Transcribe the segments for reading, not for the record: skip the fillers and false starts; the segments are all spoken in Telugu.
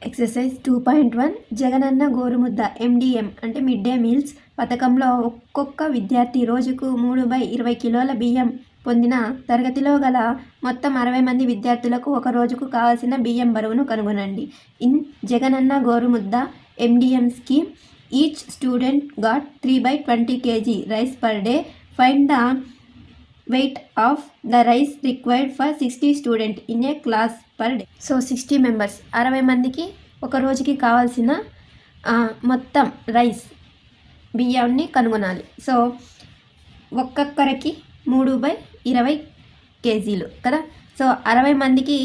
ఎక్సర్సైజ్ 2.1 జగనన్న గోరుముద్ద MDM అంటే మిడ్ డే మీల్స్ పథకంలో ఒక్కొక్క విద్యార్థి రోజుకు 3/20 కిలోల బియ్యం పొందిన తరగతిలో గల మొత్తం 60 మంది విద్యార్థులకు ఒక రోజుకు కావాల్సిన బియ్యం బరువును కనుగొనండి. In Jagananna Gorumudda MDM scheme each student got 3/20 kg rice per day. Find the weight of the rice required for 60 students in a class per day. So 60 members 60 మందికి ఒక రోజుకి కావాల్సిన మొత్తం రైస్ బియ్యాన్ని కనుగొనాలి. సో ఒక్కొక్కరికి 3/20 kg కదా. సో 60 మందికి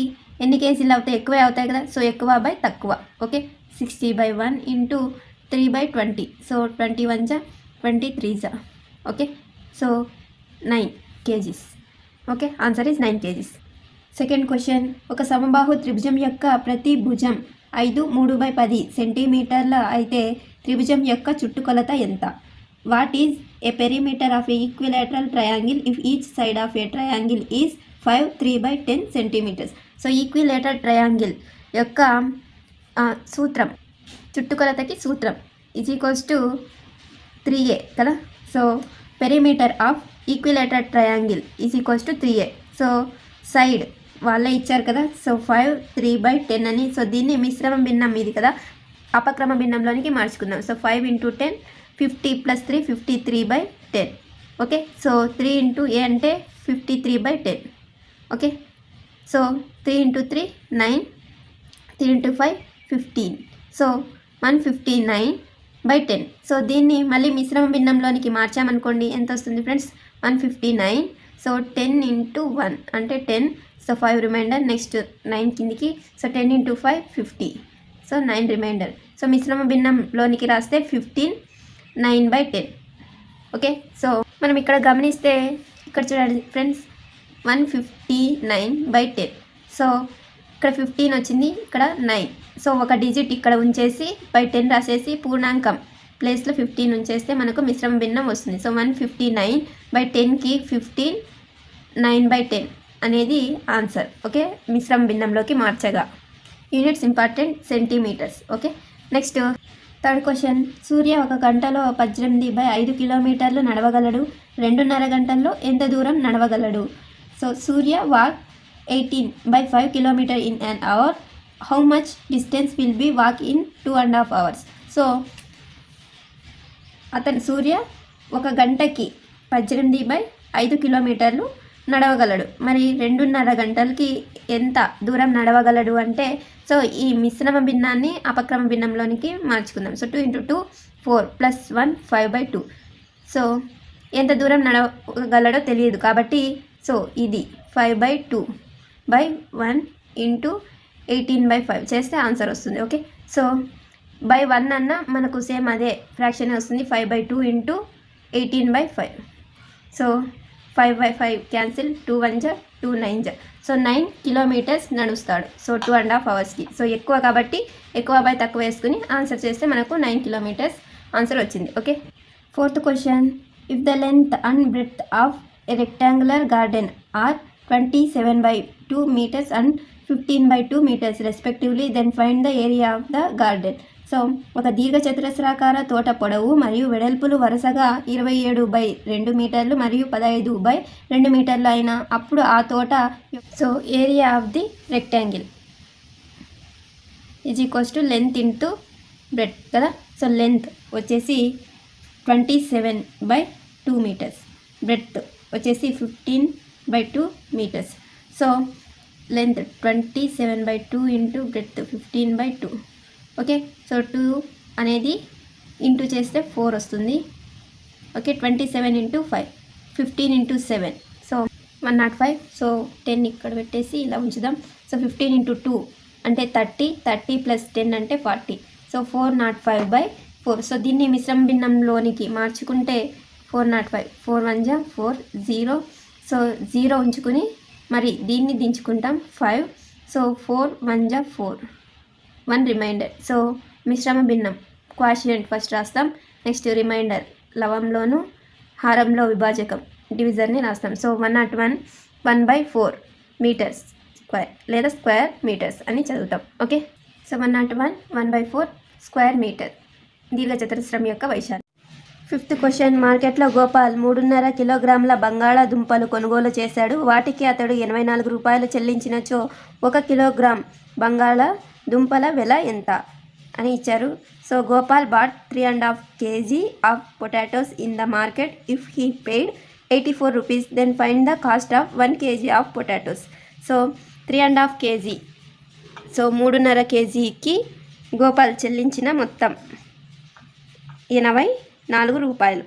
ఎన్ని కేజీలు అవుతాయి? ఎక్కువే అవుతాయి కదా. సో ఎక్కువ బై తక్కువ. Okay, 60/1 into 3/20. సో 21 జా 23 జా. Okay, so 9 kgs. Okay, answer is 9 kgs. Second question, ఒక సమబాహు త్రిభుజం యొక్క ప్రతి భుజం 3/10 సెంటీమీటర్ల అయితే త్రిభుజం యొక్క చుట్టుకొలత ఎంత? What is a perimeter of a equilateral triangle if each side of a triangle is 3/10 centimetres? So equilateral triangle యొక్క సూత్రం, చుట్టుకొలతకి సూత్రం ఈజ్ ఈక్వల్స్ టు 3a కదా. So perimeter of equilateral triangle is equals to 3a. So side వాళ్ళే ఇచ్చారు కదా. సో 3/10 అని. సో దీన్ని మిశ్రమ భిన్నం ఇది కదా, అపక్రమ భిన్నంలోనికి మార్చుకుందాం. సో 5 × 10 50 + 3 53/10. ఓకే, సో 3 × a అంటే 53/10. Okay, so 3 × 3 9, 3 × 5 15. సో 159/10. సో దీన్ని మళ్ళీ మిశ్రమ భిన్నంలోనికి మార్చామనుకోండి, ఎంత వస్తుంది ఫ్రెండ్స్? 159. సో 10 × 1 అంటే 10. సో 5 రిమైండర్, నెక్స్ట్ 9 కిందికి. సో 10 × 5 50. So 9 reminder. సో మిశ్రమ భిన్నంలోనికి రాస్తే 15 9/10. ఓకే, సో మనం ఇక్కడ గమనిస్తే ఇక్కడ చూడండి ఫ్రెండ్స్, 159/10. సో ఇక్కడ 15 వచ్చింది, ఇక్కడ 9. సో ఒక డిజిట్ ఇక్కడ ఉంచేసి 10 రాసేసి పూర్ణాంకం ప్లేస్లో 15 ఉంచేస్తే మనకు మిశ్రమ భిన్నం వస్తుంది. సో 159/10కి 15 9/10 అనేది ఆన్సర్. ఓకే, మిశ్రమ భిన్నంలోకి మార్చగా. Units important centimetres. Okay, next third question, Surya 1 గంటలో 18/5 కిలోమీటర్లు నడవగలడు. 2.5 గంటల్లో ఎంత దూరం నడవగలడు? So Surya walk 18/5 kilometre in an hour. How much distance will be walk in 2.5 hours? So Surya 1 గంటకి 18/5 కిలోమీటర్లు నడవగలడు. మరి 2.5 గంటలకి ఎంత దూరం నడవగలడు అంటే, సో ఈ మిశ్రమ భిన్నాన్ని అపక్రమ భిన్నంలోనికి మార్చుకుందాం. సో 2 × 2 4 + 1 5/2. సో ఎంత దూరం నడవగలడో తెలియదు కాబట్టి, సో ఇది 5/2/1 × 18/5 చేస్తే ఆన్సర్ వస్తుంది. ఓకే, సో బై 1 అన్న మనకు సేమ్ అదే ఫ్రాక్షన్ వస్తుంది. 5/2 × 18/5. సో 5/5 క్యాన్సిల్, 2 1 జా 2 9 జా. So 9 kilometres నడుస్తాడు. సో 2.5 అవర్స్కి. సో ఎక్కువ కాబట్టి ఎక్కువ బై తక్కువ వేసుకుని ఆన్సర్ చేస్తే మనకు 9 కిలోమీటర్స్ ఆన్సర్ వచ్చింది. Okay, fourth question, if the length and breadth of a rectangular garden are 27/2 meters and 15/2 meters respectively, then find the area of the garden. So ఒక దీర్ఘచతురస్రాకార తోట పొడవు మరియు వెడల్పులు వరుసగా 27/2 మీటర్లు మరియు 15/2 మీటర్లు అయిన అప్పుడు ఆ తోట so area of the rectangle is equals to length into breadth కదా. సో లెంత్ వచ్చేసి 27/2 meters, బ్రెడ్త్ వచ్చేసి 15/2 meters. So length 27/2 into breadth 15/2. Okay, so 2 అనేది ఇంటూ చేస్తే 4 వస్తుంది. ఓకే, 27 × 5 15 × 7. సో 105. సో 10 ఇక్కడ పెట్టేసి ఇలా ఉంచుదాం. సో 15 × 2 అంటే 30 30 + 10 అంటే 40. సో 405/4. సో దీన్ని మిశ్రమ భిన్నంలోనికి మార్చుకుంటే 405 4 1 జా 4 0. సో 0 ఉంచుకుని మరి దీన్ని దించుకుంటాం 5. సో 4 1 జా 4 1 రిమైండర్. సో మిశ్రమ భిన్నం క్వాషియంట్ ఫస్ట్ రాస్తాం. నెక్స్ట్ రిమైండర్ లవంలోను హారంలో విభాజకం డివిజర్ని రాస్తాం. సో 101 1/4 మీటర్స్ స్క్వేర్ లేదా స్క్వేర్ మీటర్స్ అని చదువుతాం. ఓకే, సో 101 1/4 స్క్వేర్ మీటర్ దీర్ఘచతురస్రం యొక్క వైశాల్యం. 5th క్వశ్చన్, మార్కెట్లో గోపాల్ 3.5 కిలోగ్రాముల బంగాళాదుంపలు కొనుగోలు చేశాడు. వాటికి అతడు 84 రూపాయలు చెల్లించినచో 1 కిలోగ్రామ్ బంగాళాదుంపల వెల ఎంత అని ఇచ్చారు. So Gopal bought 3.5 kg of potatoes in the market. If he paid 84 rupees, then find the cost of 1 kg of potatoes. So 3.5 kg, so 3.5 kgకి గోపాల్ చెల్లించిన మొత్తం 84 రూపాయలు.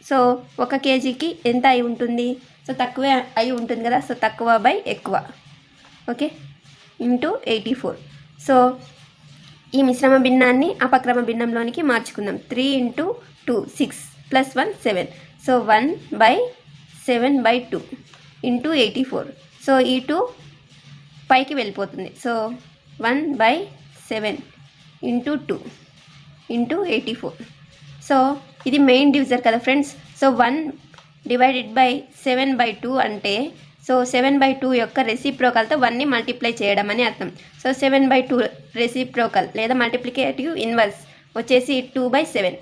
సో 1 kgకి ఎంత అయి ఉంటుంది? సో తక్కువే అయి ఉంటుంది కదా, సో తక్కువ బై ఎక్కువ. Okay, into 84. సో ఈ మిశ్రమ భిన్నాన్ని అపక్రమ భిన్నంలోనికి మార్చుకుందాం. 3 × 2 6 + 1 7. So 1/7/2 into 84. సో ఈ 2 పైకి వెళ్ళిపోతుంది. So 1/7 into 2 into 84. సో ఇది మెయిన్ డివిజర్ కదా ఫ్రెండ్స్. సో 1/7/2 అంటే సో 7/2 యొక్క రెసిప్రోకల్తో 1ని మల్టిప్లై చేయడం అని అర్థం. సో 7/2 రెసిప్రోకల్ లేదా మల్టిప్లికేటివ్ ఇన్వర్స్ వచ్చేసి 2/7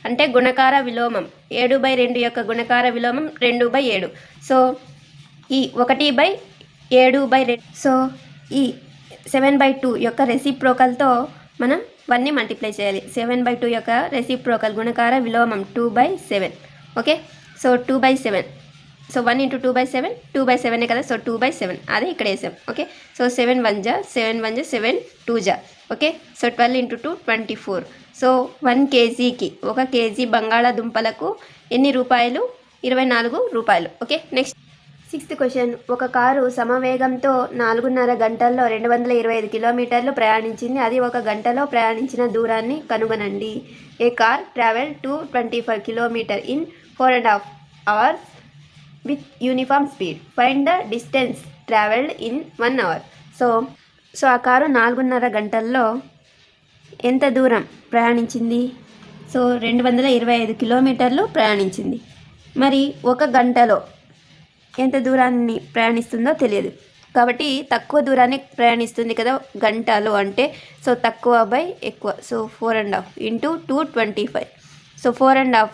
అంటే గుణకార విలోమం. 7/2 యొక్క గుణకార విలోమం 2/7. సో ఈ 1/7/2. సో ఈ 7/2 యొక్క రెసిప్రోకల్తో మనం 1ని మల్టిప్లై చేయాలి. 7/2 యొక్క రెసిప్రోకల్ గుణకార విలోమం 2/7. Okay, so 2/7. సో 1 × 2/7 2/7 కదా. సో 2/7 అదే ఇక్కడ వేసాం. ఓకే, సో 7 1 జా 7 1 జా 7 2 జా. Okay, so 12 × 2 24. సో 1 kgకి 1 kg బంగాళాదుంపలకు ఎన్ని రూపాయలు? 24 రూపాయలు. ఓకే, నెక్స్ట్ 6th క్వశ్చన్, ఒక కారు సమవేగంతో 4.5 గంటల్లో 225 కిలోమీటర్లు ప్రయాణించింది. అది 1 గంటలో ప్రయాణించిన దూరాన్ని కనుగొనండి. A car travel 225 kilometre in 4.5 hours with uniform speed. Find the distance travelled in 1 hour. So ఆ కారు 4.5 గంటల్లో ఎంత దూరం ప్రయాణించింది? సో 225 కిలోమీటర్లు ప్రయాణించింది. మరి 1 గంటలో ఎంత దూరాన్ని ప్రయాణిస్తుందో తెలియదు కాబట్టి తక్కువ దూరాన్ని ప్రయాణిస్తుంది కదా గంటలో అంటే. సో తక్కువ బై ఎక్కువ. So 4.5 into 225. సో 4.5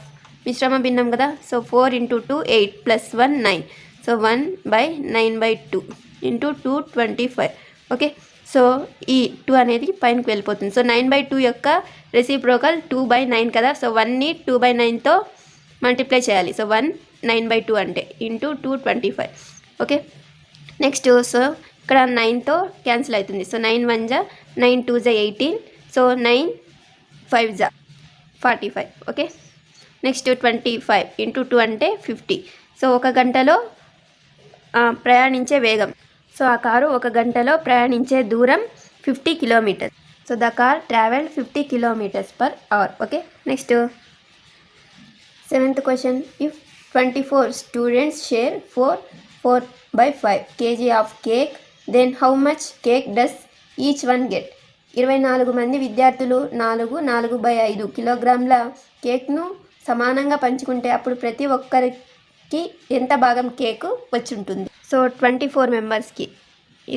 మిశ్రమ భిన్నం కదా. So 4 × 2 8 + 1 9. So 1/9/2 into 225. Okay, so ఈ 2 అనేది పైనకి వెళ్ళిపోతుంది. సో 9/2 యొక్క రెసిప్రోకల్ 2/9 కదా. సో 1ని 2/9తో మల్టిప్లై చేయాలి. సో 9/2 అంటే ఇంటూ 225. ఓకే, నెక్స్ట్ సో ఇక్కడ 9తో క్యాన్సిల్ అవుతుంది. సో 9 1 జా 9 2 జా 18. సో 9 5 జా 45. ఓకే, నెక్స్ట్ 25 ఇంటూ 2 అంటే 50. సో 1 గంటలో ప్రయాణించే వేగం. సో ఆ కారు 1 గంటలో ప్రయాణించే దూరం 50 kilometres. So the car travelled 50 km/h. Okay, next 7th question, if 24 students share 4/5 kg of cake, then how much cake does each one get? 24 మంది విద్యార్థులు 4/5 కిలోగ్రాముల కేక్ను సమానంగా పంచుకుంటే అప్పుడు ప్రతి ఒక్కరికి ఎంత భాగం కేక్ వచ్చి ఉంటుంది? సో 24 మెంబర్స్కి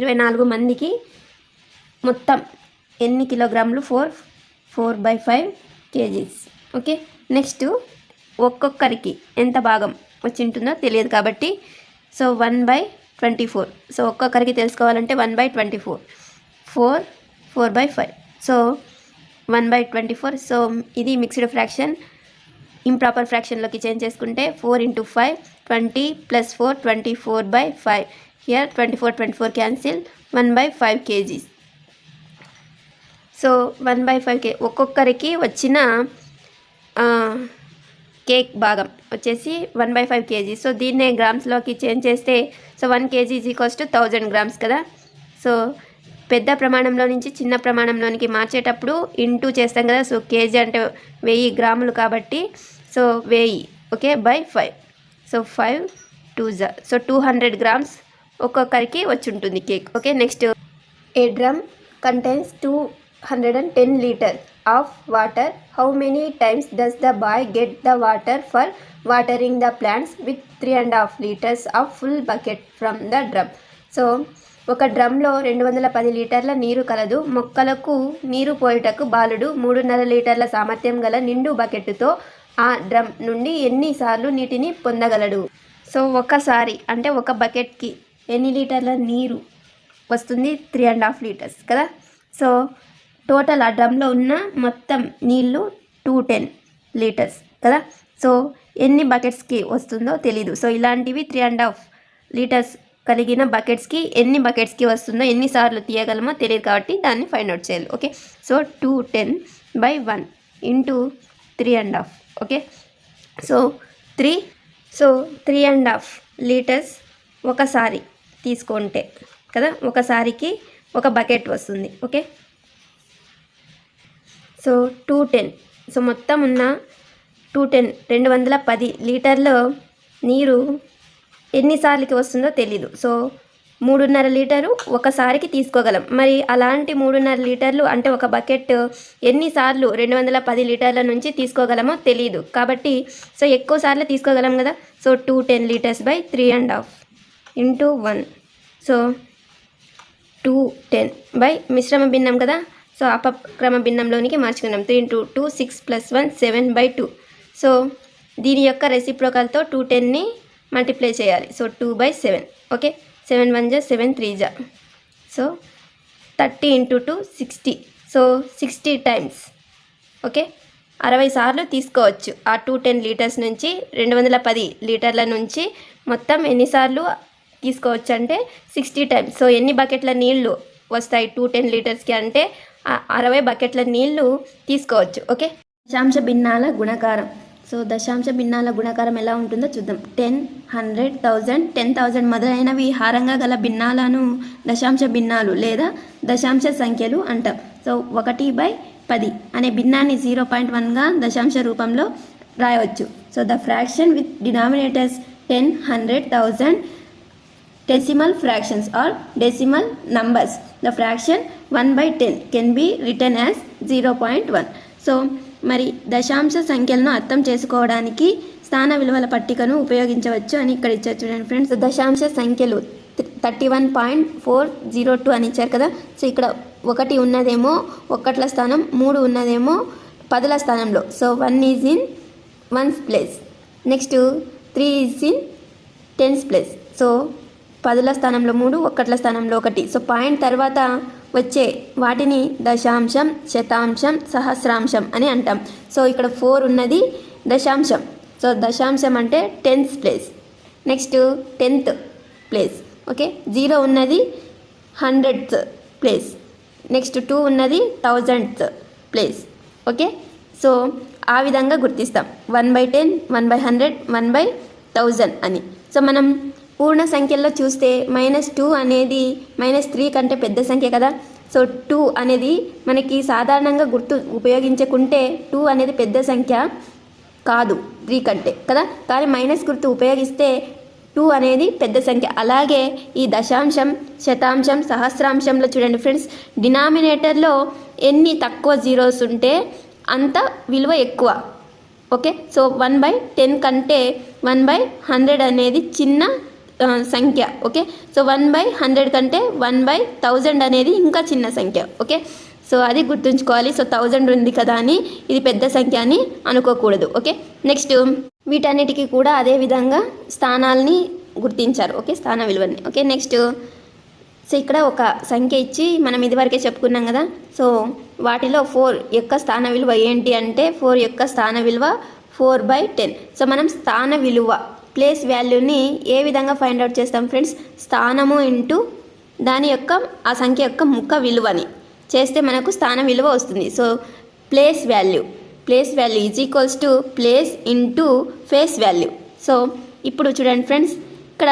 24 మందికి మొత్తం ఎన్ని కిలోగ్రాములు? 4/5 kgs. ఓకే, నెక్స్ట్ ఒక్కొక్కరికి ఎంత భాగం వచ్చి ఉంటుందో తెలియదు కాబట్టి సో 1/24. సో ఒక్కొక్కరికి తెలుసుకోవాలంటే 1/24. 4/5. సో 1/24. సో ఇది మిక్స్డ్ ఫ్రాక్షన్. ఇంప్రాపర్ ఫ్రాక్షన్లోకి చేంజ్ చేసుకుంటే 4 × 5 20 + 4 24/5. Here 24 cancel. 1/5 kgs. సో 1/5 ఒక్కొక్కరికి వచ్చిన కేక్ భాగం వచ్చేసి 1/5 kg. సో దీన్నే గ్రామ్స్లోకి చేంజ్ చేస్తే సో 1 kg = 1000 grams కదా. సో పెద్ద ప్రమాణంలో నుంచి చిన్న ప్రమాణంలోనికి మార్చేటప్పుడు ఇంటూ చేస్తాం కదా. సో కేజీ అంటే 1000 గ్రాములు కాబట్టి సో 1000. ఓకే, /5. సో 5 2 జా. సో 200 grams ఒక్కొక్కరికి వచ్చి ఉంటుంది cake. Okay, next A drum contains 2 110 liters of water. How many times does the boy get the water for watering the plants with 3.5 liters of full bucket from the drum? So ఒక డ్రమ్లో 210 లీటర్ల నీరు కలదు. మొక్కలకు నీరు పోయుటకు బాలుడు 3.5 లీటర్ల సామర్థ్యం గల నిండు బకెట్తో ఆ డ్రమ్ నుండి ఎన్నిసార్లు నీటిని పొందగలడు? సో ఒకసారి అంటే ఒక బకెట్కి ఎన్ని లీటర్ల నీరు వస్తుంది? 3.5 లీటర్స్ కదా. సో టోటల్ ఆ డ్రమ్లో ఉన్న మొత్తం నీళ్ళు 210 లీటర్స్ కదా. సో ఎన్ని బకెట్స్కి వస్తుందో తెలీదు. సో ఇలాంటివి 3.5 లీటర్స్ కలిగిన బకెట్స్కి ఎన్ని బకెట్స్కి వస్తుందో, ఎన్నిసార్లు తీయగలమో తెలియదు కాబట్టి దాన్ని ఫైండ్ అవుట్ చేయాలి. Okay, so 210/1 into 3.5. Okay, so 3.5 litres ఒకసారి తీసుకుంటే కదా, ఒకసారికి ఒక బకెట్ వస్తుంది. Okay, so 210. సో మొత్తం ఉన్న 210 లీటర్ల నీరు ఎన్నిసార్లకి వస్తుందో తెలీదు. సో 3.5 లీటరు ఒకసారికి తీసుకోగలం. మరి అలాంటి 3.5 లీటర్లు అంటే ఒక బకెట్ ఎన్నిసార్లు 210 లీటర్ల నుంచి తీసుకోగలమో తెలీదు. కాబట్టి సో ఎక్కువ సార్లు తీసుకోగలం కదా. So 210 liters/3.5 into 1. సో 210 మిశ్రమ భిన్నం కదా. సో అపక్రమ భిన్నంలోనికి మార్చుకున్నాం. 3 × 2 6 + 1 7/2. సో దీని యొక్క రెసిప్రోకల్తో 210ని మల్టిప్లై చేయాలి. So 2/7. Okay, 7 × 1 = 7, 3 = so 30 × 2 60. So 60 times. Okay, 60 సార్లు తీసుకోవచ్చు. ఆ 210 లీటర్స్ నుంచి 210 లీటర్ల నుంచి మొత్తం ఎన్నిసార్లు తీసుకోవచ్చు అంటే 60 టైమ్స్. సో ఎన్ని బకెట్ల నీళ్లు వస్తాయి 210 లీటర్స్కి అంటే 60 బకెట్ల నీళ్లు తీసుకోవచ్చు. ఓకే, దశాంశ భిన్నాల గుణకారం. సో దశాంశ భిన్నాల గుణకారం ఎలా ఉంటుందో చూద్దాం. 10, 100, 1000, 10,000 మొదలైనవి హారంగా గల భిన్నాలను దశాంశ భిన్నాలు లేదా దశాంశ సంఖ్యలు అంటాం. సో 1/10 అనే భిన్నాన్ని 0.1గా దశాంశ రూపంలో రాయవచ్చు. So the fraction with denominators 10, 100, 1000 decimal fractions or decimal numbers. The fraction 1/10 can be written as 0.1. So మరి దశాంశ సంఖ్యలను అర్థం చేసుకోవడానికి స్థాన విలువల పట్టికను ఉపయోగించవచ్చు అని ఇక్కడ ఇచ్చారు చూడండి ఫ్రెండ్స్. దశాంశ సంఖ్యలు 31.402 అని ఇచ్చారు కదా. సో ఇక్కడ 1 ఉన్నదేమో ఒకట్ల స్థానం, 3 ఉన్నదేమో పదుల స్థానంలో. So 1 is in 1's place, next 3 is in 10's place. So పదుల స్థానంలో 3, ఒకట్ల స్థానంలో 1. సో పాయింట్ తర్వాత వచ్చే వాటిని దశాంశం, శతాంశం, సహస్రాంశం అని అంటాం. సో ఇక్కడ 4 ఉన్నది దశాంశం. సో దశాంశం అంటే 10th place, next 10th place. Okay, 0 ఉన్నది 100th ప్లేస్, నెక్స్ట్ 2 ఉన్నది 1000th ప్లేస్. ఓకే, సో ఆ విధంగా గుర్తిస్తాం 1/10, 1/100, 1/1000 అని. సో మనం పూర్ణ సంఖ్యల్లో చూస్తే -2 అనేది -3 కంటే పెద్ద సంఖ్య కదా. సో 2 అనేది మనకి సాధారణంగా గుర్తు ఉపయోగించకుంటే 2 అనేది పెద్ద సంఖ్య కాదు 3 కంటే కదా. కానీ మైనస్ గుర్తు ఉపయోగిస్తే 2 అనేది పెద్ద సంఖ్య. అలాగే ఈ దశాంశం, శతాంశం, సహస్రాంశంలో చూడండి ఫ్రెండ్స్, డినామినేటర్లో ఎన్ని తక్కువ జీరోస్ ఉంటే అంత విలువ ఎక్కువ. ఓకే, సో 1/10 కంటే 1/100 అనేది చిన్న సంఖ్య. ఓకే, సో 1/100 కంటే 1/1000 అనేది ఇంకా చిన్న సంఖ్య. ఓకే, సో అది గుర్తుంచుకోవాలి. సో 1000 ఉంది కదా అని ఇది పెద్ద సంఖ్య అని అనుకోకూడదు. ఓకే, నెక్స్ట్ వీటన్నిటికీ కూడా అదే విధంగా స్థానాల్ని గుర్తించారు. ఓకే, స్థాన విలువని. ఓకే, నెక్స్ట్ సో ఇక్కడ ఒక సంఖ్య ఇచ్చి మనం ఇదివరకే చెప్పుకున్నాం కదా. సో వాటిలో 4 యొక్క స్థాన విలువ ఏంటి అంటే 4 యొక్క స్థాన విలువ 4/10. సో మనం స్థాన విలువ ప్లేస్ వాల్యూని ఏ విధంగా ఫైండ్ అవుట్ చేస్తాం ఫ్రెండ్స్? స్థానము ఇంటూ దాని యొక్క ఆ సంఖ్య యొక్క ముఖ విలువని చేస్తే మనకు స్థాన విలువ వస్తుంది. So place value is equals to place into face value. So ఇప్పుడు చూడండి ఫ్రెండ్స్, ఇక్కడ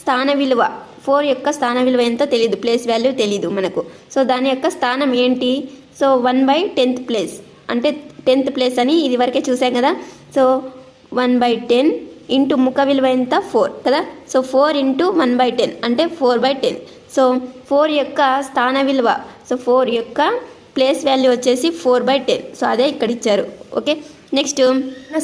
స్థాన విలువ 4 యొక్క స్థాన విలువ ఎంతో తెలియదు, ప్లేస్ వాల్యూ తెలీదు మనకు. సో దాని యొక్క స్థానం ఏంటి? సో 1/10th ప్లేస్ అంటే 10th ప్లేస్ అని ఇది వరకే చూసాం కదా. సో 1/10 ఇంటూ ముఖ విలువ ఎంత 4 కదా. సో 4 ఇంటూ 1/10 అంటే 4/10. సో 4 యొక్క స్థాన విలువ, సో 4 యొక్క ప్లేస్ వాల్యూ వచ్చేసి 4/10. సో అదే ఇక్కడ ఇచ్చారు. ఓకే, నెక్స్ట్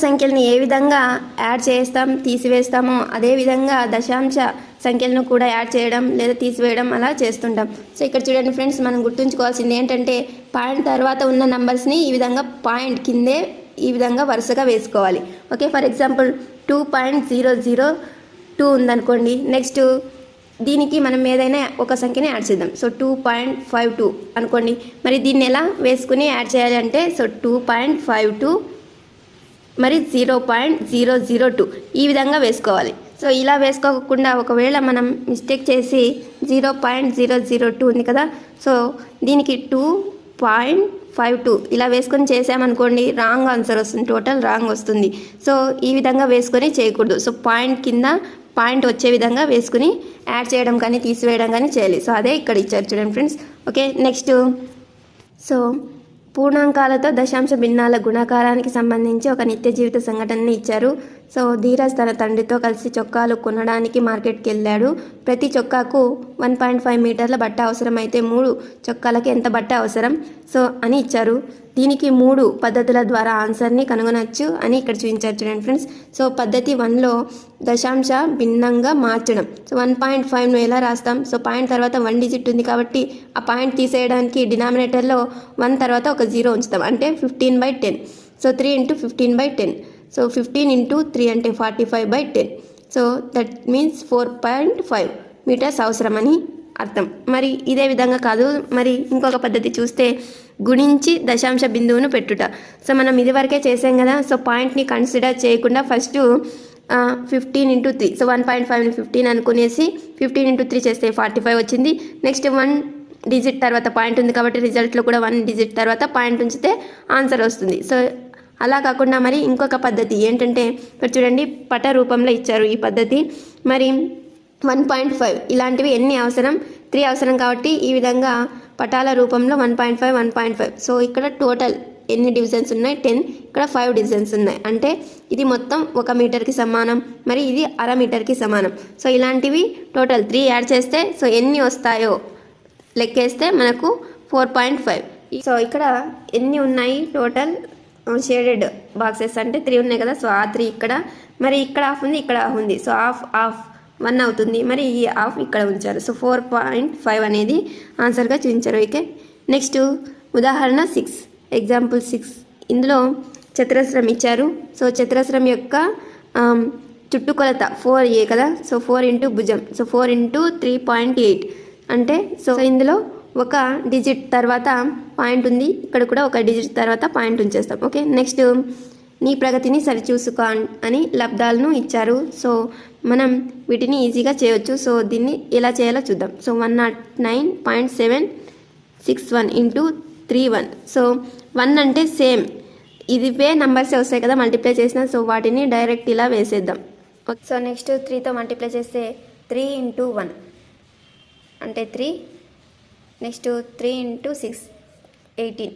సంఖ్యలను ఏ విధంగా యాడ్ చేస్తాం తీసివేస్తామో అదే విధంగా దశాంశ సంఖ్యలను కూడా యాడ్ చేయడం లేదా తీసివేయడం అలా చేస్తుంటాం. సో ఇక్కడ చూడండి ఫ్రెండ్స్, మనం గుర్తుంచుకోవాల్సింది ఏంటంటే పాయింట్ తర్వాత ఉన్న నంబర్స్ని ఈ విధంగా పాయింట్ కిందే ఈ విధంగా వరుసగా వేసుకోవాలి. ఓకే, ఫర్ ఎగ్జాంపుల్ 2.002 ఉందనుకోండి. నెక్స్ట్ దీనికి మనం ఏదైనా ఒక సంఖ్యని యాడ్ చేద్దాం. సో 2.52 అనుకోండి. మరి దీన్ని ఎలా వేసుకుని యాడ్ చేయాలి అంటే సో 2.52 మరి 0.002 ఈ విధంగా వేసుకోవాలి. సో ఇలా వేసుకోకుండా ఒకవేళ మనం మిస్టేక్ చేసి 0.002 ఉంది కదా, సో దీనికి 2.52 ఇలా వేసుకొని చేసామనుకోండి, రాంగ్ ఆన్సర్ వస్తుంది, టోటల్ రాంగ్ వస్తుంది. సో ఈ విధంగా వేసుకొని చేయకూడదు. సో పాయింట్ కింద పాయింట్ వచ్చే విధంగా వేసుకుని యాడ్ చేయడం కానీ తీసివేయడం కానీ చేయాలి. సో అదే ఇక్కడ ఇచ్చారు చూడండి ఫ్రెండ్స్. ఓకే, నెక్స్ట్ సో పూర్ణాంకాలతో దశాంశ భిన్నాల గుణకారానికి సంబంధించి ఒక నిత్య జీవిత సంఘటనని ఇచ్చారు. సో ధీరజ్ తన తండ్రితో కలిసి చొక్కాలు కొనడానికి మార్కెట్కి వెళ్ళాడు. ప్రతి చొక్కాకు 1.5 మీటర్ల బట్ట అవసరమైతే 3 చొక్కాలకి ఎంత బట్ట అవసరం సో అని ఇచ్చారు. దీనికి 3 పద్ధతుల ద్వారా ఆన్సర్ని కనుగొనవచ్చు అని ఇక్కడ చూపించారు చూడండి ఫ్రెండ్స్. సో పద్ధతి 1లో దశాంశ భిన్నంగా మార్చడం. సో 1.5ను ఎలా రాస్తాం? సో పాయింట్ తర్వాత 1 డిజిట్ ఉంది కాబట్టి ఆ పాయింట్ తీసేయడానికి డినామినేటర్లో 1 తర్వాత ఒక 0 ఉంచుతాం, అంటే 15/10. సో 3 × 15/10. సో 15 × 3 అంటే 45/10. సో దట్ మీన్స్ 4.5 మీటర్స్ అవసరమని అర్థం. మరి ఇదే విధంగా కాదు, మరి ఇంకొక పద్ధతి చూస్తే గుణించి దశాంశ బిందువును పెట్టుట. సో మనం ఇదివరకే చేసాం కదా. సో పాయింట్ని కన్సిడర్ చేయకుండా ఫస్ట్ 15 × 3. సో 1.5ని 15 అనుకునేసి 15 × 3 చేస్తే 45 వచ్చింది. నెక్స్ట్ 1 డిజిట్ తర్వాత పాయింట్ ఉంది కాబట్టి రిజల్ట్లో కూడా 1 డిజిట్ తర్వాత పాయింట్ ఉంచితే ఆన్సర్ వస్తుంది. సో అలా కాకుండా మరి ఇంకొక పద్ధతి ఏంటంటే ఇక్కడ చూడండి, పట రూపంలో ఇచ్చారు ఈ పద్ధతి. మరి 1.5 ఇలాంటివి ఎన్ని అవసరం? 3 అవసరం కాబట్టి ఈ విధంగా పటాల రూపంలో 1.5 1.5. సో ఇక్కడ టోటల్ ఎన్ని డివిజన్స్ ఉన్నాయి? 10. ఇక్కడ 5 డివిజన్స్ ఉన్నాయి, అంటే ఇది మొత్తం 1 మీటర్కి సమానం, మరి ఇది అర మీటర్కి సమానం. సో ఇలాంటివి టోటల్ 3 యాడ్ చేస్తే సో ఎన్ని వస్తాయో లెక్కేస్తే మనకు 4.5. సో ఇక్కడ ఎన్ని ఉన్నాయి టోటల్ షేడెడ్ బాక్సెస్ అంటే 3 ఉన్నాయి కదా. సో ఆ 3 ఇక్కడ, మరి ఇక్కడ హాఫ్ ఉంది, ఇక్కడ హాఫ్ ఉంది. సో హాఫ్ 1 అవుతుంది, మరి ఈ హాఫ్ ఇక్కడ ఉంచారు. సో 4.5 అనేది ఆన్సర్గా చూపించారు. ఓకే, నెక్స్ట్ ఉదాహరణ 6, ఎగ్జాంపుల్ 6. ఇందులో చతురస్రం ఇచ్చారు. సో చతురస్రం యొక్క చుట్టుకొలత 4a కదా. సో 4 × భుజం. సో 4 × 3.8 అంటే సో ఇందులో ఒక డిజిట్ తర్వాత పాయింట్ ఉంది, ఇక్కడ కూడా ఒక డిజిట్ తర్వాత పాయింట్ ఉంచేస్తాం. ఓకే, నెక్స్ట్ నీ ప్రగతిని సరిచూసుకో అని లబ్ధాలను ఇచ్చారు. సో మనం వీటిని ఈజీగా చేయవచ్చు. సో దీన్ని ఎలా చేయాలో చూద్దాం. సో 109.761 × 3:1. సో 1 అంటే సేమ్ ఇదివే నంబర్సే వస్తాయి కదా మల్టిప్లై చేసిన. సో వాటిని డైరెక్ట్ ఇలా వేసేద్దాం. సో నెక్స్ట్ 3తో మల్టిప్లై చేస్తే 3 × 1 అంటే 3. నెక్స్ట్ 3 × 6 18.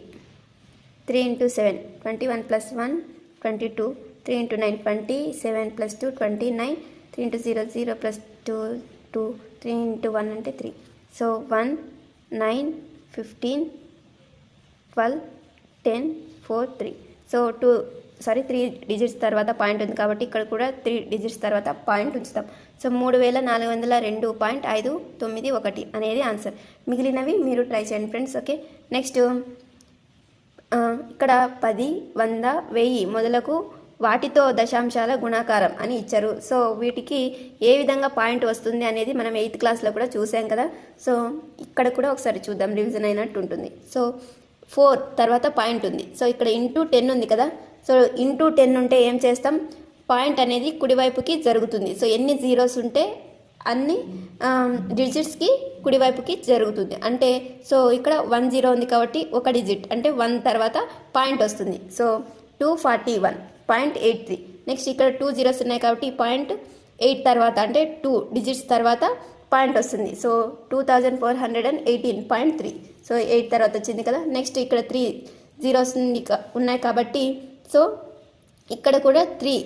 3 × 7 21 + 1 22. 3 × 9 27 + 2 29. 3 × 0 0 + 2 2. 3 × 1 అంటే 3. సో 1 9 15 12 10 4 3. సో 3 డిజిట్స్ తర్వాత పాయింట్ ఉంది కాబట్టి ఇక్కడ కూడా 3 డిజిట్స్ తర్వాత పాయింట్ ఉంచుతాం. సో 3402.591 అనేది ఆన్సర్. మిగిలినవి మీరు ట్రై చేయండి ఫ్రెండ్స్. ఓకే, నెక్స్ట్ ఇక్కడ 10 100 1000 మొదలకు వాటితో దశాంశాల గుణాకారం అని ఇచ్చారు. సో వీటికి ఏ విధంగా పాయింట్ వస్తుంది అనేది మనం 8th క్లాస్లో కూడా చూసాం కదా. సో ఇక్కడ కూడా ఒకసారి చూద్దాం, రివిజన్ అయినట్టు ఉంటుంది. సో 4 తర్వాత పాయింట్ ఉంది. సో ఇక్కడ × 10 ఉంది కదా. సో × 10 ఉంటే ఏం చేస్తాం? పాయింట్ అనేది కుడివైపుకి జరుగుతుంది. సో ఎన్ని జీరోస్ ఉంటే అన్ని డిజిట్స్కి కుడివైపుకి జరుగుతుంది. అంటే సో ఇక్కడ 1 0 ఉంది కాబట్టి ఒక డిజిట్ అంటే 1 తర్వాత పాయింట్ వస్తుంది. సో 241.83. నెక్స్ట్ ఇక్కడ 2 zeros ఉన్నాయి కాబట్టి పాయింట్ 8 తర్వాత అంటే 2 డిజిట్స్ తర్వాత పాయింట్ వస్తుంది. సో 2418.3. సో 8 తర్వాత వచ్చింది కదా. నెక్స్ట్ ఇక్కడ 3 zeros ఉన్నాయి కాబట్టి సో ఇక్కడ కూడా 3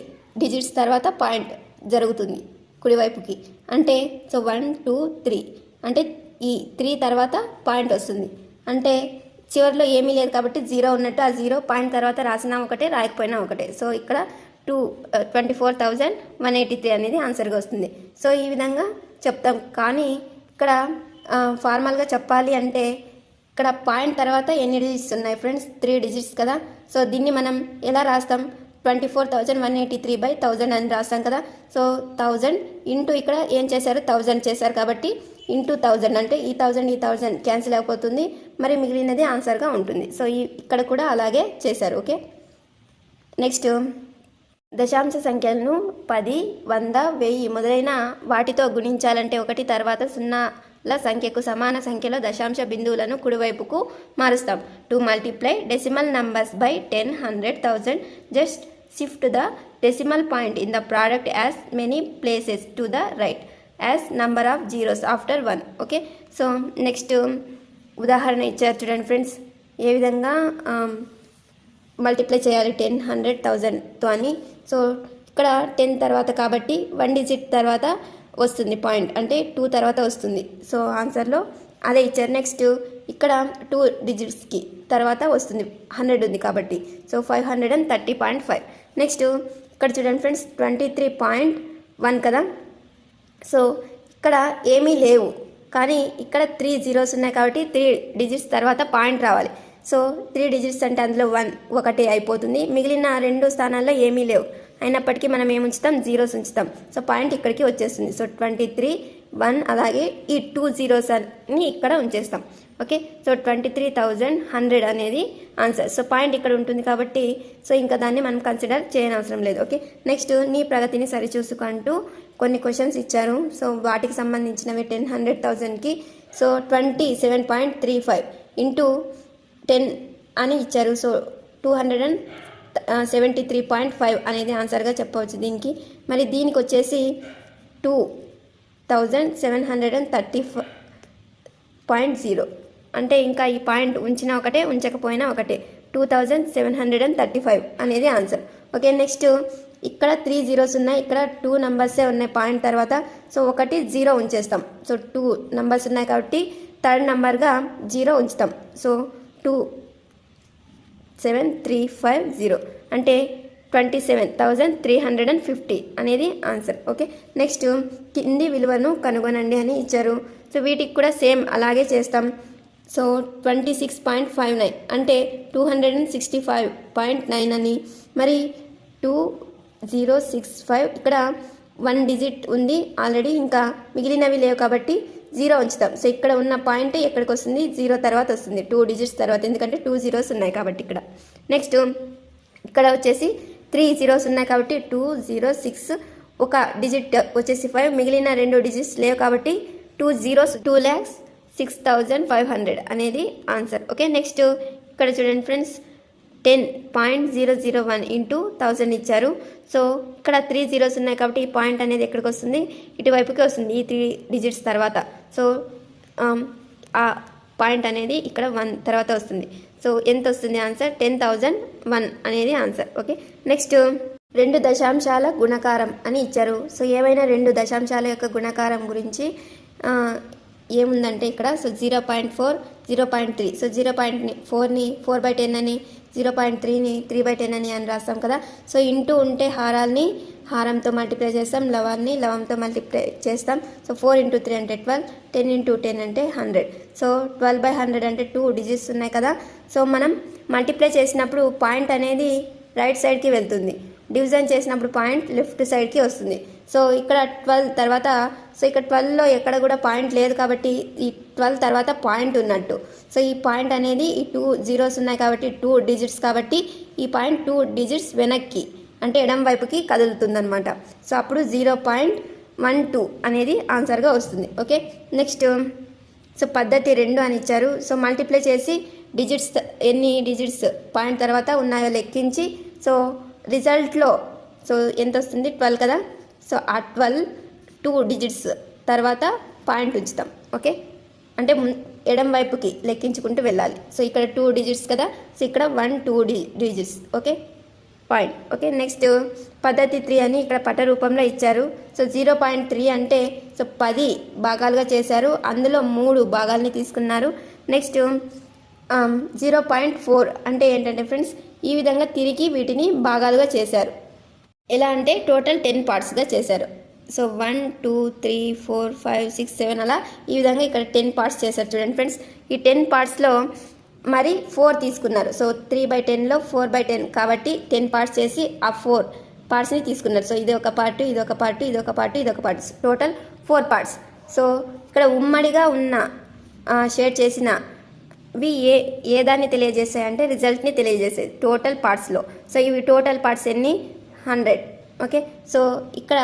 డిజిట్స్ తర్వాత పాయింట్ జరుగుతుంది కుడివైపుకి. అంటే సో 1 2 3 అంటే ఈ 3 తర్వాత పాయింట్ వస్తుంది. అంటే చివరిలో ఏమీ లేదు కాబట్టి 0 ఉన్నట్టు ఆ 0 పాయింట్ తర్వాత రాసినా ఒకటే రాయకపోయినా ఒకటే. సో ఇక్కడ 24,183 అనేది ఆన్సర్గా వస్తుంది. సో ఈ విధంగా చెప్తాం. కానీ ఇక్కడ ఫార్మల్గా చెప్పాలి అంటే ఇక్కడ పాయింట్ తర్వాత ఎన్ని డిజిట్స్ ఉన్నాయి ఫ్రెండ్స్? 3 డిజిట్స్ కదా. సో దీన్ని మనం ఎలా రాస్తాం? 24,183/1000 అని రాస్తాం కదా. సో 1000 ఇంటూ ఇక్కడ ఏం చేశారు? 1000 చేశారు కాబట్టి ఇంటూ 1000 అంటే ఈ 1000 క్యాన్సిల్ అయిపోతుంది, మరి మిగిలినది ఆన్సర్గా ఉంటుంది. సో ఇక్కడ కూడా అలాగే చేశారు. ఓకే, నెక్స్ట్ దశాంశ సంఖ్యలను 10, 100, 1000 మొదలైన వాటితో గుణించాలంటే 1 తర్వాత 0ల సంఖ్యకు సమాన సంఖ్యలో దశాంశ బిందువులను కుడివైపుకు మారుస్తాం. To multiply decimal numbers by 10, 100, 1000 just shift the decimal point in the product as many places to the right as number of zeros after 1. Okay, so next ఉదాహరణ ఇచ్చారు చూడండి ఫ్రెండ్స్, ఏ విధంగా మల్టిప్లై చేయాలి 10, 100, 1000తో అని. సో ఇక్కడ 10 తర్వాత కాబట్టి 1 డిజిట్ తర్వాత వస్తుంది పాయింట్, అంటే 2 తర్వాత వస్తుంది. సో ఆన్సర్లో అదే ఇచ్చారు. నెక్స్ట్ ఇక్కడ 2 డిజిట్స్కి తర్వాత వస్తుంది, 100 ఉంది కాబట్టి. సో 530.5. నెక్స్ట్ ఇక్కడ చూడండి ఫ్రెండ్స్ 23.1 కదా. సో ఇక్కడ ఏమీ లేవు, కానీ ఇక్కడ 3 జీరోస్ ఉన్నాయి కాబట్టి 3 డిజిట్స్ తర్వాత పాయింట్ రావాలి. సో 3 డిజిట్స్ అంటే అందులో 1 అయిపోతుంది. మిగిలిన 2 స్థానాల్లో ఏమీ లేవు, అయినప్పటికీ మనం ఏమి ఉంచుతాం? జీరోస్ ఉంచుతాం. సో పాయింట్ ఇక్కడికి వచ్చేస్తుంది. సో 23, 1 అలాగే ఈ 2 జీరోస్ అని ఇక్కడ ఉంచేస్తాం. ఓకే, సో 23,100 అనేది ఆన్సర్. సో పాయింట్ ఇక్కడ ఉంటుంది కాబట్టి సో ఇంకా దాన్ని మనం కన్సిడర్ చేయనవసరం లేదు. ఓకే, నెక్స్ట్ నీ ప్రగతిని సరిచూసుకుంటూ కొన్ని క్వశ్చన్స్ ఇచ్చారు. సో వాటికి సంబంధించినవి 10, 100, 1000కి సో 27.35 ఇంటూ 10 అని ఇచ్చారు. సో 273.5 అనేది ఆన్సర్గా చెప్పవచ్చు దీనికి. మరి దీనికి వచ్చేసి 2730.0 అంటే ఇంకా ఈ పాయింట్ ఉంచినా ఒకటే ఉంచకపోయినా ఒకటే, 2735 అనేది ఆన్సర్. ఓకే, నెక్స్ట్ ఇక్కడ 3 జీరోస్ ఉన్నాయి, ఇక్కడ 2 నంబర్సే ఉన్నాయి పాయింట్ తర్వాత. సో 1 0 ఉంచేస్తాం. సో 2 నంబర్స్ ఉన్నాయి కాబట్టి థర్డ్ నంబర్గా 0 ఉంచుతాం. సో 27350 అంటే 27,350 అనేది ఆన్సర్. ఓకే, నెక్స్ట్ కింది విలువను కనుగొనండి అని ఇచ్చారు. సో వీటికి కూడా సేమ్ అలాగే చేస్తాం. సో 26.59 అంటే 265.9 అని, మరి 2065 ఇక్కడ 1 డిజిట్ ఉంది ఆల్రెడీ, ఇంకా మిగిలినవి లేవు కాబట్టి 0 ఉంచుతాం. సో ఇక్కడ ఉన్న పాయింట్ ఎక్కడికి వస్తుంది? 0 తర్వాత వస్తుంది, 2 డిజిట్స్ తర్వాత, ఎందుకంటే 2 జీరోస్ ఉన్నాయి కాబట్టి ఇక్కడ. నెక్స్ట్ ఇక్కడ వచ్చేసి 3 జీరోస్ ఉన్నాయి కాబట్టి 206, ఒక డిజిట్ వచ్చేసి 5, మిగిలిన 2 డిజిట్స్ లేవు కాబట్టి 2 జీరోస్ 2,06,500 అనేది ఆన్సర్. ఓకే, నెక్స్ట్ ఇక్కడ చూడండి ఫ్రెండ్స్ 10.001 ఇంటూ 1000 ఇచ్చారు. సో ఇక్కడ 3 జీరోస్ ఉన్నాయి కాబట్టి ఈ పాయింట్ అనేది ఎక్కడికి వస్తుంది? ఇటువైపుకి వస్తుంది ఈ 3 డిజిట్స్ తర్వాత. సో ఆ పాయింట్ అనేది ఇక్కడ 1 తర్వాత వస్తుంది. సో ఎంత వస్తుంది ఆన్సర్? 10,001 అనేది ఆన్సర్. ఓకే, నెక్స్ట్ 2 దశాంశాల గుణకారం అని ఇచ్చారు. సో ఏవైనా 2 దశాంశాల యొక్క గుణకారం గురించి ఏముందంటే ఇక్కడ సో 0.4, 0.3. సో 0.4ని 4/10 అని, 0.3ని 3/10 అని రాస్తాం కదా. సో ఇంటూ ఉంటే హారాల్ని హారంతో మల్టిప్లై చేస్తాం, లవాన్ని లవంతో మల్టిప్లై చేస్తాం. సో 4 × 3 అంటే 12, 10 × 10 అంటే 100. సో 12/100 అంటే 2 డిజిట్స్ ఉన్నాయి కదా. సో మనం మల్టిప్లై చేసినప్పుడు పాయింట్ అనేది రైట్ సైడ్కి వెళ్తుంది, డివిజన్ చేసినప్పుడు పాయింట్ లెఫ్ట్ సైడ్కి వస్తుంది. సో ఇక్కడ 12 తర్వాత, సో ఇక్కడ 12లో ఎక్కడ కూడా పాయింట్ లేదు కాబట్టి ఈ 12 తర్వాత పాయింట్ ఉన్నట్టు. సో ఈ పాయింట్ అనేది ఈ 2 జీరోస్ ఉన్నాయి కాబట్టి 2 డిజిట్స్ కాబట్టి ఈ పాయింట్ 2 డిజిట్స్ వెనక్కి అంటే ఎడం వైపుకి కదులుతుందన్నమాట. సో అప్పుడు 0.12 అనేది ఆన్సర్గా వస్తుంది. ఓకే, నెక్స్ట్ సో పద్ధతి 2 అని ఇచ్చారు. సో మల్టిప్లై చేసి డిజిట్స్ ఎన్ని డిజిట్స్ పాయింట్ తర్వాత ఉన్నాయో లెక్కించి సో రిజల్ట్లో సో ఎంత వస్తుంది? 12 కదా. సో ఆ 12 2 డిజిట్స్ తర్వాత పాయింట్ ఉంచుతాం. ఓకే, అంటే ఎడం వైపుకి లెక్కించుకుంటూ వెళ్ళాలి. సో ఇక్కడ 2 డిజిట్స్ కదా. సో ఇక్కడ 1, 2 digits. Okay, point. Okay, next పద్ధతి 3 అని ఇక్కడ పట రూపంలో ఇచ్చారు. సో 0.3 అంటే సో 10 భాగాలుగా చేశారు, అందులో 3 భాగాల్ని తీసుకున్నారు. నెక్స్ట్ 0.4 అంటే ఏంటంటే ఫ్రెండ్స్, ఈ విధంగా తిరిగి వీటిని భాగాలుగా చేశారు. ఎలా అంటే టోటల్ 10 పార్ట్స్గా చేశారు. సో 1 2 3 4 5 6 7 అలా ఈ విధంగా ఇక్కడ 10 పార్ట్స్ చేశారు. చూడండి ఫ్రెండ్స్, ఈ 10 పార్ట్స్లో మరి 4 తీసుకున్నారు. సో 3/10లో 4/10 కాబట్టి 10 పార్ట్స్ చేసి ఆ 4 పార్ట్స్ని తీసుకున్నారు. సో ఇది ఒక పార్ట్, ఇది ఒక పార్ట్, ఇది ఒక పార్ట్, ఇది ఒక పార్ట్, టోటల్ 4 పార్ట్స్. సో ఇక్కడ ఉమ్మడిగా ఉన్న షేర్ చేసిన ఇవి ఏ దాన్ని తెలియజేస్తాయంటే రిజల్ట్ని తెలియజేస్తాయి టోటల్ పార్ట్స్లో. సో ఇవి టోటల్ పార్ట్స్ ఎన్ని 100. ఓకే, సో ఇక్కడ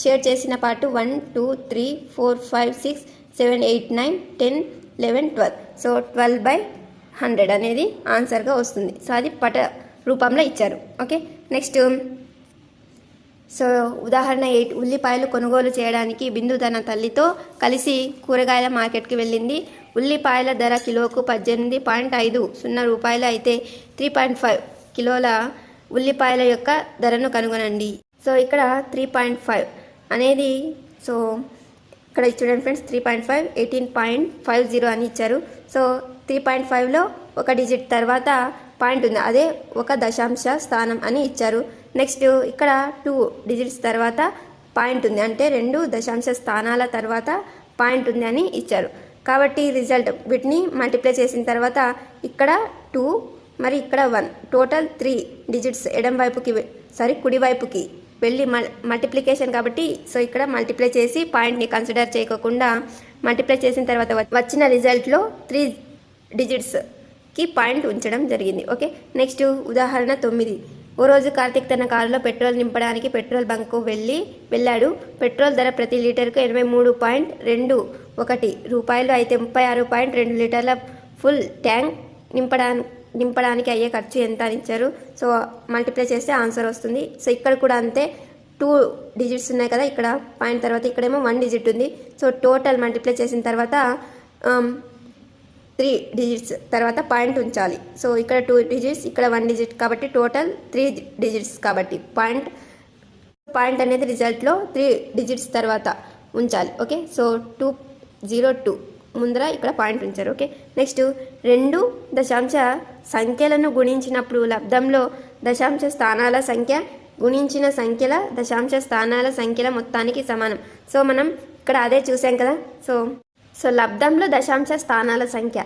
షేర్ చేసిన పార్ట్ 1 2 3 4 5 6 7 8 9 10 11 12. సో 12/100 అనేది ఆన్సర్గా వస్తుంది. సో అది పట రూపంలో ఇచ్చారు. ఓకే, నెక్స్ట్ సో ఉదాహరణ 8. ఉల్లిపాయలు కొనుగోలు చేయడానికి బిందు తన తల్లితో కలిసి కూరగాయల మార్కెట్కి వెళ్ళింది. ఉల్లిపాయల ధర కిలోకు 18.50 రూపాయలు అయితే 3.5 కిలోల ఉల్లిపాయల యొక్క ధరను కనుగొనండి. సో ఇక్కడ 3.5 అనేది, సో ఇక్కడ చూడండి ఫ్రెండ్స్, 3.5 18.50 అని ఇచ్చారు. సో 3.5లో ఒక డిజిట్ తర్వాత పాయింట్ ఉంది, అదే ఒక దశాంశ స్థానం అని ఇచ్చారు. నెక్స్ట్ ఇక్కడ 2 డిజిట్స్ తర్వాత పాయింట్ ఉంది, అంటే 2 దశాంశ స్థానాల తర్వాత పాయింట్ ఉంది అని ఇచ్చారు. కాబట్టి రిజల్ట్ వీటిని మల్టిప్లై చేసిన తర్వాత ఇక్కడ 2 మరి ఇక్కడ 1, టోటల్ 3 డిజిట్స్ ఎడం వైపుకి కుడివైపుకి వెళ్ళి మల్టిప్లికేషన్ కాబట్టి సో ఇక్కడ మల్టిప్లై చేసి పాయింట్ని కన్సిడర్ చేయకుండా మల్టిప్లై చేసిన తర్వాత వచ్చిన రిజల్ట్లో 3 డిజిట్స్కి పాయింట్ ఉంచడం జరిగింది. ఓకే, నెక్స్ట్ ఉదాహరణ 9. ఓ రోజు కార్తిక్ తన కారులో పెట్రోల్ నింపడానికి పెట్రోల్ బంక్కు వెళ్ళాడు. పెట్రోల్ ధర ప్రతి లీటర్కు 83.21 రూపాయలు అయితే 36.2 లీటర్ల ఫుల్ ట్యాంక్ నింపడానికి అయ్యే ఖర్చు ఎంత అని ఇచ్చారు. సో మల్టిప్లై చేస్తే ఆన్సర్ వస్తుంది. సో ఇక్కడ కూడా అంతే, 2 డిజిట్స్ ఉన్నాయి కదా, ఇక్కడ పాయింట్ తర్వాత ఇక్కడేమో 1 డిజిట్ ఉంది. సో టోటల్ మల్టిప్లై చేసిన తర్వాత 3 డిజిట్స్ తర్వాత పాయింట్ ఉంచాలి. సో ఇక్కడ 2 డిజిట్స్, ఇక్కడ 1 డిజిట్ కాబట్టి టోటల్ 3 డిజిట్స్ కాబట్టి పాయింట్ అనేది రిజల్ట్లో 3 డిజిట్స్ తర్వాత ఉంచాలి. ఓకే, సో 202 ముందర ఇక్కడ పాయింట్ ఉంచారు. ఓకే, నెక్స్ట్ 2 దశాంశ సంఖ్యలను గుణించినప్పుడు లబ్ధంలో దశాంశ స్థానాల సంఖ్య గుణించిన సంఖ్యల దశాంశ స్థానాల సంఖ్యల మొత్తానికి సమానం. సో మనం ఇక్కడ అదే చూసాం కదా. సో లబ్ధంలో దశాంశ స్థానాల సంఖ్య,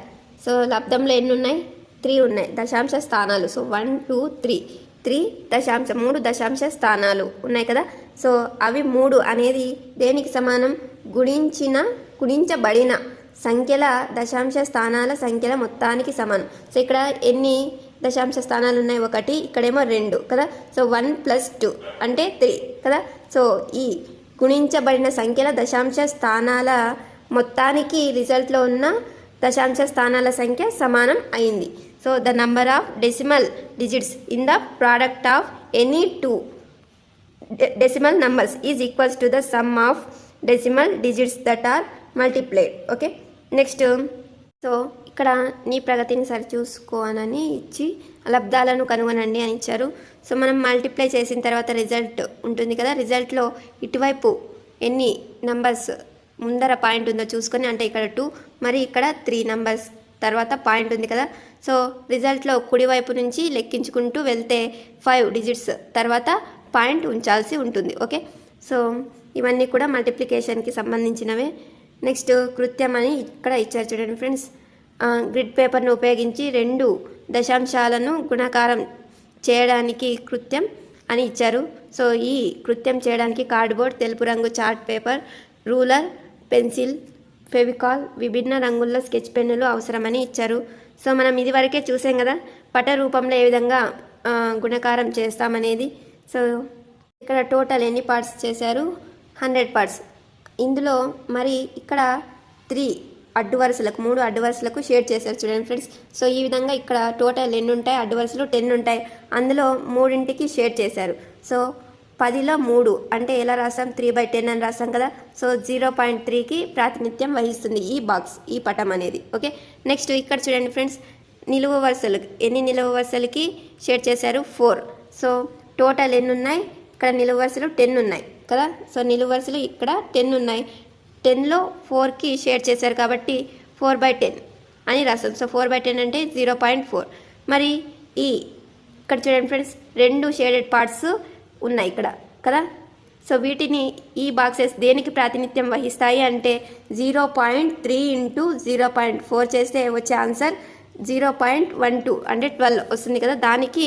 సో లబ్ధంలో ఎన్ని ఉన్నాయి, 3 ఉన్నాయి దశాంశ స్థానాలు. సో 1 2 3 3 దశాంశ స్థానాలు ఉన్నాయి కదా. సో అవి 3 అనేది దేనికి సమానం, గుణించబడిన సంఖ్యల దశాంశ స్థానాల సంఖ్యల మొత్తానికి సమానం. సో ఇక్కడ ఎన్ని దశాంశ స్థానాలు ఉన్నాయి, 1, ఇక్కడేమో 2 కదా. సో 1 + 2 అంటే 3 కదా. సో ఈ గుణించబడిన సంఖ్యల దశాంశ స్థానాల మొత్తానికి రిజల్ట్లో ఉన్న దశాంశ స్థానాల సంఖ్య సమానం అయింది. So the number of decimal digits in the product of any 2 decimal numbers is equals to the sum of decimal digits that are multiplied. Okay, next so ఇక్కడ నీ ప్రగతిని సరిచూసుకోనని ఇచ్చి లబ్ధాలను కనుగొనండి అని ఇచ్చారు. సో మనం మల్టిప్లై చేసిన తర్వాత రిజల్ట్ ఉంటుంది కదా, రిజల్ట్లో ఇటువైపు ఎన్ని నంబర్స్ ముందర పాయింట్ ఉందో చూసుకొని, అంటే ఇక్కడ 2 మరి ఇక్కడ 3 నంబర్స్ తర్వాత పాయింట్ ఉంది కదా. సో రిజల్ట్లో కుడివైపు నుంచి లెక్కించుకుంటూ వెళ్తే 5 డిజిట్స్ తర్వాత పాయింట్ ఉంచాల్సి ఉంటుంది. ఓకే, సో ఇవన్నీ కూడా మల్టిప్లికేషన్కి సంబంధించినవే. నెక్స్ట్ కృత్యం అని ఇక్కడ ఇచ్చారు చూడండి ఫ్రెండ్స్. గ్రిడ్ పేపర్ను ఉపయోగించి 2 దశాంశాలను గుణకారం చేయడానికి కృత్యం అని ఇచ్చారు. సో ఈ కృత్యం చేయడానికి కార్డ్బోర్డ్, తెలుపు రంగు chart paper, ruler, pencil, Fevicol, విభిన్న రంగుల్లో స్కెచ్ పెన్నులు అవసరమని ఇచ్చారు. సో మనం ఇది వరకే చూసాం కదా పట రూపంలో ఏ విధంగా గుణకారం చేస్తామనేది. సో ఇక్కడ టోటల్ ఎన్ని పార్ట్స్ చేశారు, 100 పార్ట్స్. ఇందులో మరి ఇక్కడ 3 అడ్డు వరుసలకు షేడ్ చేశారు చూడండి ఫ్రెండ్స్. సో ఈ విధంగా ఇక్కడ టోటల్ ఎన్ని ఉంటాయి, అడ్డు వరుసలు 10 ఉంటాయి, అందులో 3ంటికి షేడ్ చేశారు. సో 10లో 3 అంటే ఎలా రాస్తాం, 3/10 అని రాస్తాం కదా. సో 0.3కి ప్రాతినిధ్యం వహిస్తుంది ఈ బాక్స్, ఈ పటం అనేది. ఓకే, నెక్స్ట్ ఇక్కడ చూడండి ఫ్రెండ్స్, నిలువు వరుసలు ఎన్ని నిలువు వరుసలకి షేడ్ చేశారు, 4. సో టోటల్ ఎన్ని ఉన్నాయి, ఇక్కడ నిలువు వరుసలు 10 ఉన్నాయి కదా. సో నిలువు వరుసలు ఇక్కడ 10 ఉన్నాయి, 10లో 4కి షేడ్ చేశారు కాబట్టి 4/10 అని రాస్తాం. సో 4/10 అంటే 0.4. మరి ఇక్కడ చూడండి ఫ్రెండ్స్, 2 షేడెడ్ పార్ట్స్ ఉన్నాయి ఇక్కడ కదా. సో వీటిని ఈ బాక్సెస్ దేనికి ప్రాతినిధ్యం వహిస్తాయి అంటే 0.3 × 0.4 చేస్తే వచ్చే ఆన్సర్ 0.12 అంటే 12 వస్తుంది కదా. దానికి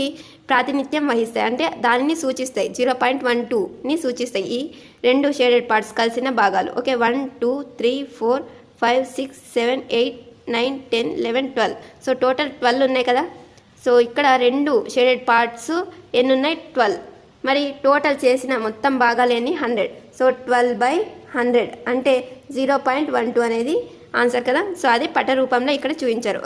ప్రాతినిధ్యం వహిస్తాయి అంటే దానిని సూచిస్తాయి, 0.12ని సూచిస్తాయి ఈ 2 షేడెడ్ పార్ట్స్ కలిసిన భాగాలు. ఓకే, 1 2 3 4 5 6 7 8 9 10 11 12. సో టోటల్ 12 ఉన్నాయి కదా. సో ఇక్కడ 2 షేడెడ్ పార్ట్స్ ఎన్ని ఉన్నాయి? 12. మరి టోటల్ చేసిన మొత్తం భాగాలు ఎన్ని? 100. సో 12/100 అంటే 0.12 అనేది ఆన్సర్ కదా. సో అది పట రూపంలో ఇక్కడ చూపించారు.